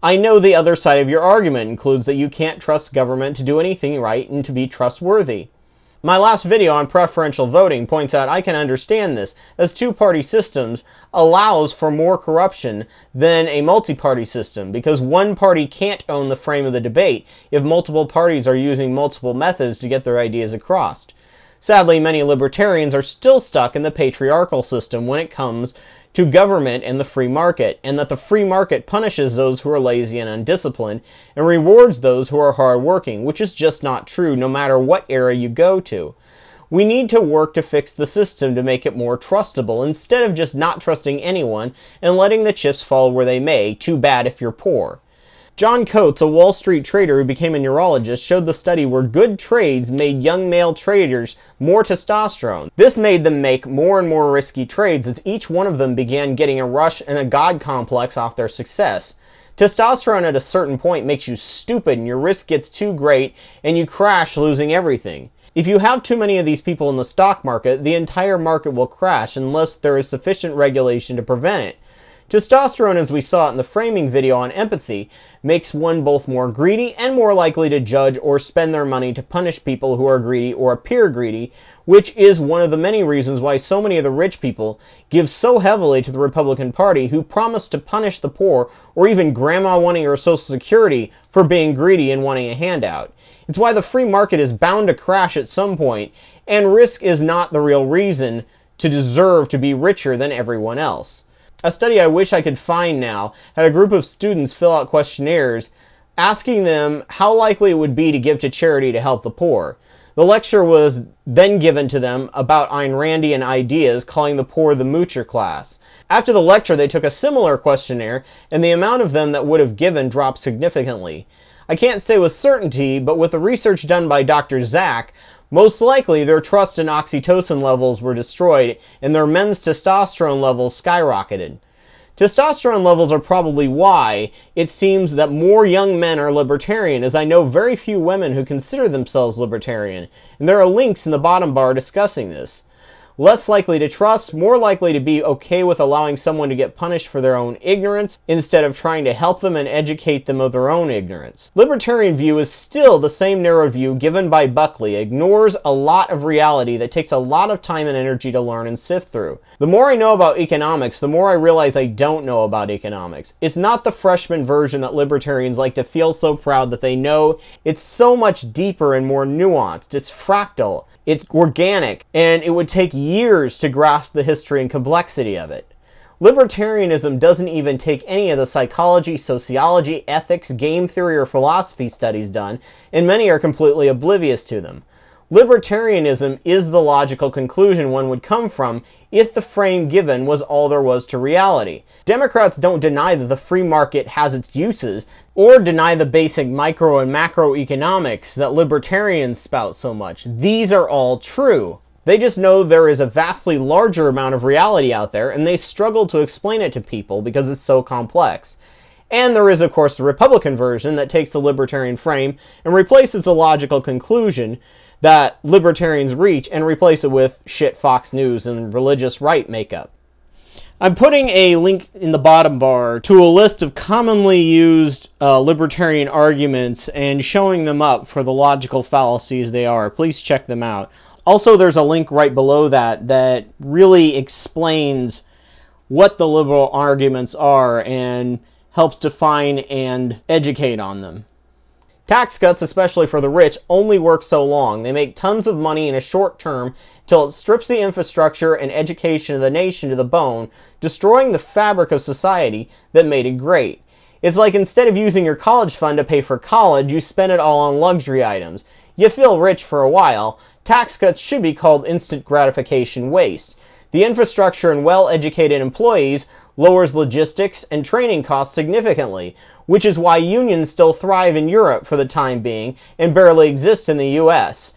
I know the other side of your argument includes that you can't trust government to do anything right and to be trustworthy. My last video on preferential voting points out I can understand this, as two-party systems allows for more corruption than a multi-party system, because one party can't own the frame of the debate if multiple parties are using multiple methods to get their ideas across. Sadly, many libertarians are still stuck in the patriarchal system when it comes to government and the free market, and that the free market punishes those who are lazy and undisciplined and rewards those who are hardworking, which is just not true no matter what era you go to. We need to work to fix the system to make it more trustable, instead of just not trusting anyone and letting the chips fall where they may. Too bad if you're poor. John Coates, a Wall Street trader who became a neurologist, showed the study where good trades made young male traders more testosterone. This made them make more and more risky trades, as each one of them began getting a rush and a god complex off their success. Testosterone at a certain point makes you stupid and your risk gets too great and you crash, losing everything. If you have too many of these people in the stock market, the entire market will crash unless there is sufficient regulation to prevent it. Testosterone, as we saw in the framing video on empathy, makes one both more greedy and more likely to judge or spend their money to punish people who are greedy or appear greedy, which is one of the many reasons why so many of the rich people give so heavily to the Republican Party, who promise to punish the poor or even grandma wanting her Social Security for being greedy and wanting a handout. It's why the free market is bound to crash at some point, and risk is not the real reason to deserve to be richer than everyone else. A study I wish I could find now had a group of students fill out questionnaires asking them how likely it would be to give to charity to help the poor. The lecture was then given to them about Ayn Randian ideas, calling the poor the moocher class. After the lecture, they took a similar questionnaire, and the amount of them that would have given dropped significantly. I can't say with certainty, but with the research done by Dr. Zach, most likely their trust in oxytocin levels were destroyed and their men's testosterone levels skyrocketed. Testosterone levels are probably why it seems that more young men are libertarian, as I know very few women who consider themselves libertarian, and there are links in the bottom bar discussing this. Less likely to trust, more likely to be okay with allowing someone to get punished for their own ignorance instead of trying to help them and educate them of their own ignorance. Libertarian view is still the same narrow view given by Buckley, ignores a lot of reality that takes a lot of time and energy to learn and sift through. The more I know about economics, the more I realize I don't know about economics. It's not the freshman version that libertarians like to feel so proud that they know. It's so much deeper and more nuanced. It's fractal. It's organic, and it would take years to grasp the history and complexity of it. Libertarianism doesn't even take any of the psychology, sociology, ethics, game theory, or philosophy studies done, and many are completely oblivious to them. Libertarianism is the logical conclusion one would come from if the frame given was all there was to reality. Democrats don't deny that the free market has its uses, or deny the basic micro and macroeconomics that libertarians spout so much. These are all true. They just know there is a vastly larger amount of reality out there, and they struggle to explain it to people because it's so complex. And there is, of course, the Republican version that takes the libertarian frame and replaces the logical conclusion that libertarians reach and replace it with shit Fox News and religious right makeup. I'm putting a link in the bottom bar to a list of commonly used libertarian arguments and showing them up for the logical fallacies they are. Please check them out. Also, there's a link right below that really explains what the liberal arguments are and helps define and educate on them. Tax cuts, especially for the rich, only work so long. They make tons of money in a short term till it strips the infrastructure and education of the nation to the bone, destroying the fabric of society that made it great. It's like instead of using your college fund to pay for college, you spend it all on luxury items. You feel rich for a while. Tax cuts should be called instant gratification waste. The infrastructure and well-educated employees lowers logistics and training costs significantly, which is why unions still thrive in Europe for the time being and barely exist in the US.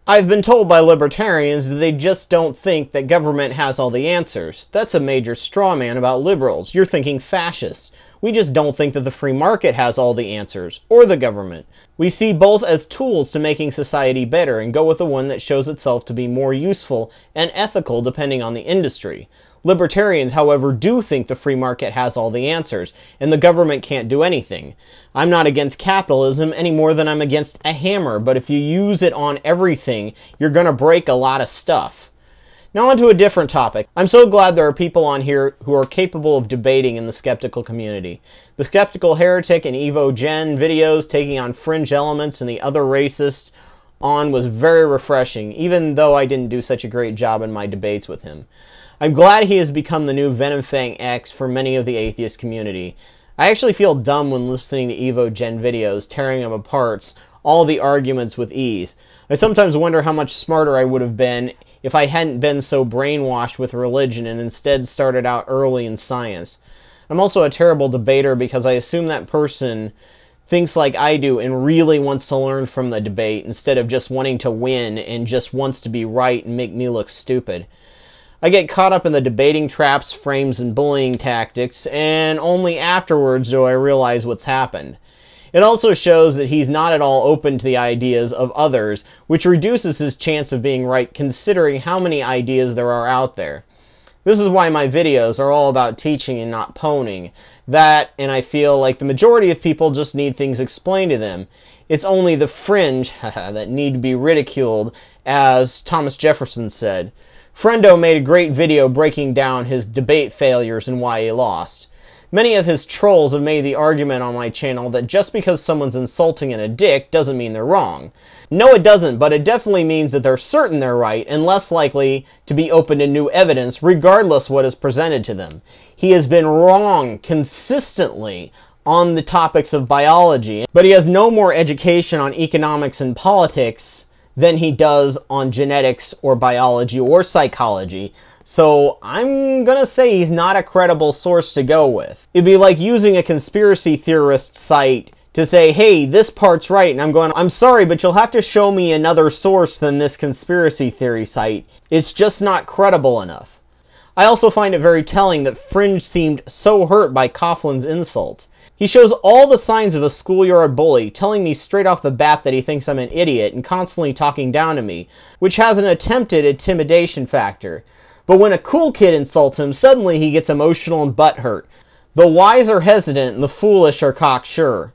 I've been told by libertarians that they just don't think that government has all the answers. That's a major straw man about liberals. You're thinking fascist. We just don't think that the free market has all the answers, or the government. We see both as tools to making society better and go with the one that shows itself to be more useful and ethical depending on the industry. Libertarians, however, do think the free market has all the answers, and the government can't do anything. I'm not against capitalism any more than I'm against a hammer, but if you use it on everything, you're gonna break a lot of stuff. Now on to a different topic. I'm so glad there are people on here who are capable of debating in the skeptical community. The Skeptical Heretic and Evo Gen videos taking on fringe elements and the other racists on was very refreshing, even though I didn't do such a great job in my debates with him. I'm glad he has become the new Venom Fang X for many of the atheist community. I actually feel dumb when listening to Evo Gen videos, tearing them apart, all the arguments with ease. I sometimes wonder how much smarter I would have been if I hadn't been so brainwashed with religion and instead started out early in science. I'm also a terrible debater because I assume that person thinks like I do and really wants to learn from the debate instead of just wanting to win and just wants to be right and make me look stupid. I get caught up in the debating traps, frames, and bullying tactics, and only afterwards do I realize what's happened. It also shows that he's not at all open to the ideas of others, which reduces his chance of being right considering how many ideas there are out there. This is why my videos are all about teaching and not poning. That, and I feel like the majority of people just need things explained to them. It's only the fringe that need to be ridiculed, as Thomas Jefferson said. Friendo made a great video breaking down his debate failures and why he lost. Many of his trolls have made the argument on my channel that just because someone's insulting and a dick doesn't mean they're wrong. No, it doesn't, but it definitely means that they're certain they're right and less likely to be open to new evidence regardless what is presented to them. He has been wrong consistently on the topics of biology, but he has no more education on economics and politics than he does on genetics or biology or psychology. So I'm gonna say he's not a credible source to go with. It'd be like using a conspiracy theorist site to say, hey, this part's right, and I'm going, I'm sorry, but you'll have to show me another source than this conspiracy theory site. It's just not credible enough. I also find it very telling that Fringe seemed so hurt by Coughlin's insult. He shows all the signs of a schoolyard bully, telling me straight off the bat that he thinks I'm an idiot and constantly talking down to me, which has an attempted intimidation factor. But when a cool kid insults him, suddenly he gets emotional and butthurt. The wise are hesitant and the foolish are cocksure.